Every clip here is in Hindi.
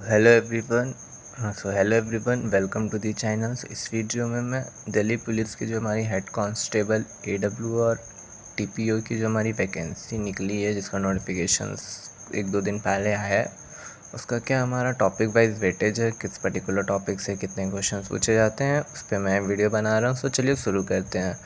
Hello everyone welcome to the channel. इस वीडियो में मैं दिल्ली पुलिस की जो हमारी हेड कांस्टेबल एडब्ल्यू और टीपीओ की जो हमारी वैकेंसी निकली है, जिसका नोटिफिकेशंस 1-2 दिन पहले आया है, उसका क्या हमारा टॉपिक वाइज वेटेज है, किस पर्टिकुलर टॉपिक से कितने क्वेश्चंस पूछे जाते हैं, उस पर मैं वीडियो बना रहा हूँ। सो चलिए शुरू करते हैं।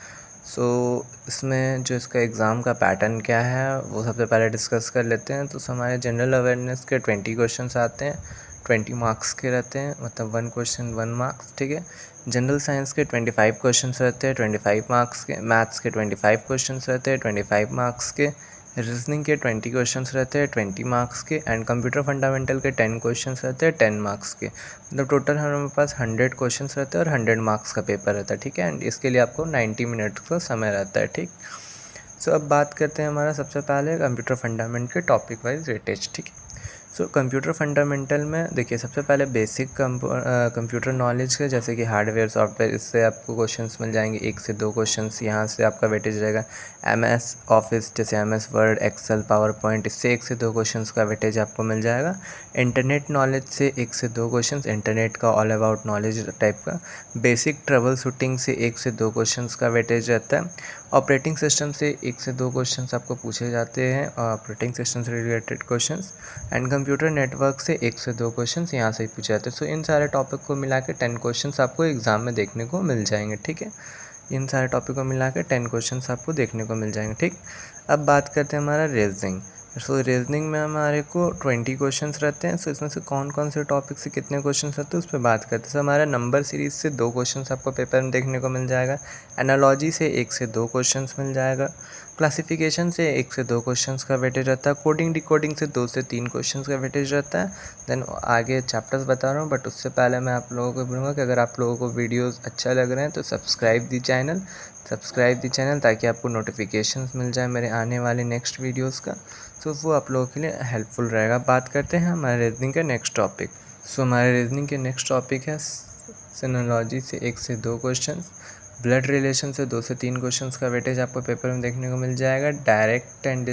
इसमें जो इसका एग्ज़ाम का पैटर्न क्या है वो सबसे पहले डिस्कस कर लेते हैं। तो हमारे जनरल अवेयरनेस के 20 क्वेश्चंस आते हैं, 20 मार्क्स के रहते हैं, मतलब 1 क्वेश्चन 1 मार्क्स, ठीक है। जनरल साइंस के 25 क्वेश्चंस रहते हैं, 25 मार्क्स के। मैथ्स के 25 क्वेश्चंस रहते हैं, 25 मार्क्स के। रीजनिंग के 20 क्वेश्चंस रहते हैं, 20 मार्क्स के। एंड कंप्यूटर फंडामेंटल के 10 क्वेश्चंस रहते हैं, 10 मार्क्स के। मतलब टोटल हमारे पास 100 क्वेश्चंस रहते हैं और 100 मार्क्स का पेपर रहता है, ठीक है। एंड इसके लिए आपको 90 मिनट का समय रहता है, ठीक। अब बात करते हैं हमारा सबसे पहले कंप्यूटर फंडामेंटल के टॉपिक वाइज वेटेज, ठीक है। कंप्यूटर फंडामेंटल में देखिए, सबसे पहले बेसिक कंप्यूटर नॉलेज के, जैसे कि हार्डवेयर सॉफ्टवेयर, इससे आपको क्वेश्चंस मिल जाएंगे 1 से 2 क्वेश्चंस। यहाँ से आपका वेटेज रहेगा। एमएस ऑफिस, जैसे MS Word, Excel, PowerPoint, इससे 1 से 2 क्वेश्चंस का वेटेज आपको मिल जाएगा। इंटरनेट नॉलेज से 1 से 2 क्वेश्चंस, इंटरनेट का ऑल अबाउट नॉलेज टाइप का। बेसिक ट्रबल शूटिंग से 1 से 2 क्वेश्चंस का वेटेज रहता है। ऑपरेटिंग सिस्टम से 1 से 2 क्वेश्चंस आपको पूछे जाते हैं, ऑपरेटिंग सिस्टम से related questions. And computer network से 1 से 2 क्वेश्चंस यहाँ से ही पूछे जाते हैं। इन सारे टॉपिक को मिला के 10 क्वेश्चंस आपको एग्ज़ाम में देखने को मिल जाएंगे, ठीक है। इन सारे टॉपिक को मिला के 10 क्वेश्चंस आपको देखने को मिल जाएंगे, ठीक। अब बात करते हैं हमारा रीजनिंग। रीजनिंग में हमारे को 20 क्वेश्चंस रहते हैं। इसमें से कौन कौन से टॉपिक से कितने क्वेश्चंस रहते हैं उस पर बात करते हैं। हमारा नंबर सीरीज से 2 क्वेश्चंस आपको पेपर में देखने को मिल जाएगा। एनालॉजी से 1 से 2 क्वेश्चंस मिल जाएगा। क्लासिफिकेशन से 1 से 2 क्वेश्चंस का वेटेज रहता है। कोडिंग डिकोडिंग से 2 से 3 क्वेश्चंस का वेटेज रहता है। देन आगे चैप्टर्स बता रहा हूँ, बट उससे पहले मैं आप लोगों को बोलूँगा कि अगर आप लोगों को वीडियोस अच्छा लग रहे हैं तो सब्सक्राइब दी चैनल, ताकि आपको नोटिफिकेशंस मिल जाए मेरे आने वाले नेक्स्ट वीडियोस का। वो आप लोगों के लिए हेल्पफुल रहेगा। बात करते हैं हमारे रीजनिंग के नेक्स्ट टॉपिक। हमारे रीजनिंग के नेक्स्ट टॉपिक है सिनोलॉजी से 1 से 2 क्वेश्चन। ब्लड रिलेशन से 2 से 3 क्वेश्चंस का वेटेज आपको पेपर में देखने को मिल जाएगा। डायरेक्शन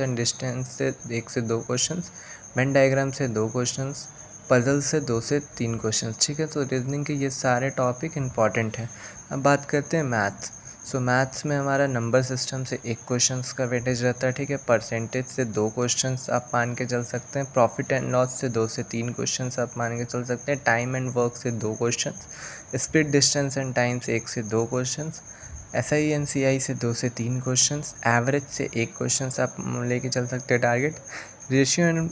एंड डिस्टेंस से 1 से 2 क्वेश्चंस। वेन डायग्राम से 2 क्वेश्चंस। पजल से 2 से 3 क्वेश्चंस, ठीक है। रीजनिंग के ये सारे टॉपिक इंपॉर्टेंट हैं। अब बात करते हैं मैथ्स। मैथ्स में हमारा नंबर सिस्टम से 1 क्वेश्चंस का वेटेज रहता है, ठीक है। परसेंटेज से 2 क्वेश्चंस आप मान के चल सकते हैं। प्रॉफिट एंड लॉस से 2 से 3 क्वेश्चंस आप मान के चल सकते हैं। टाइम एंड वर्क से 2 questions. Speed, distance and time से 1 से 2 क्वेश्चंस। SI एंड CI से 2 से 3 क्वेश्चंस। एवरेज से 1 क्वेश्चंस आप लेके चल सकते हैं टारगेट। रेशियो एंड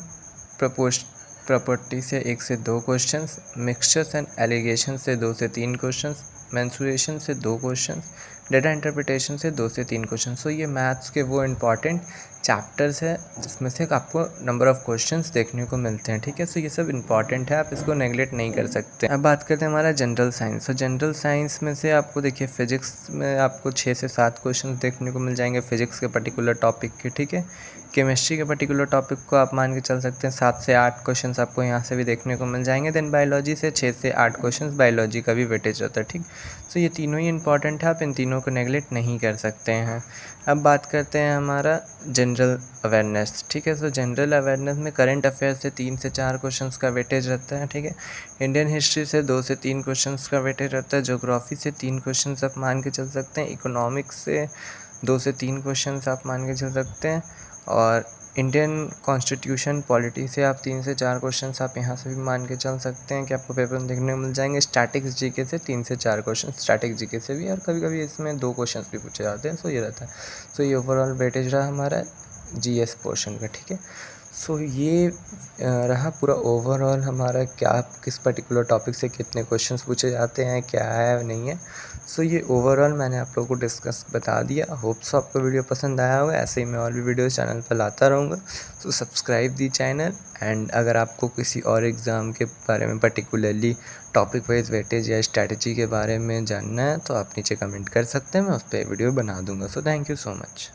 प्रॉपर्टी से 1 से 2 क्वेश्चंस। मिक्सचर्स एंड एलिगेशन से 2 से 3 क्वेश्चंस। मेंसुरेशन से 2 क्वेश्चंस। डेटा इंटरप्रिटेशन से 2 से 3 क्वेश्चन। ये मैथ्स के वो इम्पॉर्टेंट चैप्टर्स है जिसमें से आपको नंबर ऑफ़ क्वेश्चंस देखने को मिलते हैं, ठीक है। ये सब इम्पॉर्टेंट है, आप इसको नेगलेक्ट नहीं कर सकते। अब बात करते हैं हमारा जनरल साइंस। जनरल साइंस में से आपको देखिए, फिजिक्स में आपको 6 से 7 क्वेश्चन देखने को मिल जाएंगे फिजिक्स के पर्टिकुलर टॉपिक के, ठीक है। केमिस्ट्री के पर्टिकुलर टॉपिक को आप मान के चल सकते हैं 7 से 8 क्वेश्चन आपको यहाँ से भी देखने को मिल जाएंगे। देन बायोलॉजी से 6 से 8 क्वेश्चन, बायोलॉजी का भी वेटेज रहता है, ठीक। ये तीनों ही इंपॉर्टेंट है, आप इन तीनों को नेगलेक्ट नहीं कर सकते हैं। अब बात करते हैं हमारा जनरल अवेयरनेस, ठीक है। जनरल अवेयरनेस में करंट अफेयर्स से 3 से 4 क्वेश्चंस का वेटेज रहता है, ठीक है। इंडियन हिस्ट्री से 2 से 3 क्वेश्चंस का वेटेज रहता है। ज्योग्राफी से 3 क्वेश्चंस आप मान के चल सकते हैं। इकोनॉमिक्स से 2 से 3 क्वेश्चंस आप मान के चल सकते हैं। और इंडियन कॉन्स्टिट्यूशन पॉलिटी से आप 3 से 4 क्वेश्चंस आप यहाँ से भी मान के चल सकते हैं कि आपको पेपर में देखने को मिल जाएंगे। स्टैटिक्स जीके से 3 से 4 क्वेश्चन, स्टैटिक जीके से भी, और कभी कभी इसमें 2 क्वेश्चंस भी पूछे जाते हैं। ये रहता है। ये ओवरऑल वेटेज रहा हमारा GS पोर्शन का, ठीक है। ये रहा पूरा ओवरऑल हमारा क्या किस पर्टिकुलर टॉपिक से कितने क्वेश्चंस पूछे जाते हैं, क्या है नहीं है। ये ओवरऑल मैंने आप लोगों को डिस्कस बता दिया। होप्स आपको वीडियो पसंद आया होगा। ऐसे ही मैं और भी वीडियो चैनल पर लाता रहूँगा। Subscribe the channel. एंड अगर आपको किसी और एग्ज़ाम के बारे में पर्टिकुलरली टॉपिक वाइज वेटेज या स्ट्रैटेजी के बारे में जानना है तो आप नीचे कमेंट कर सकते हैं, मैं उस पर वीडियो बना दूँगा। Thank you so much.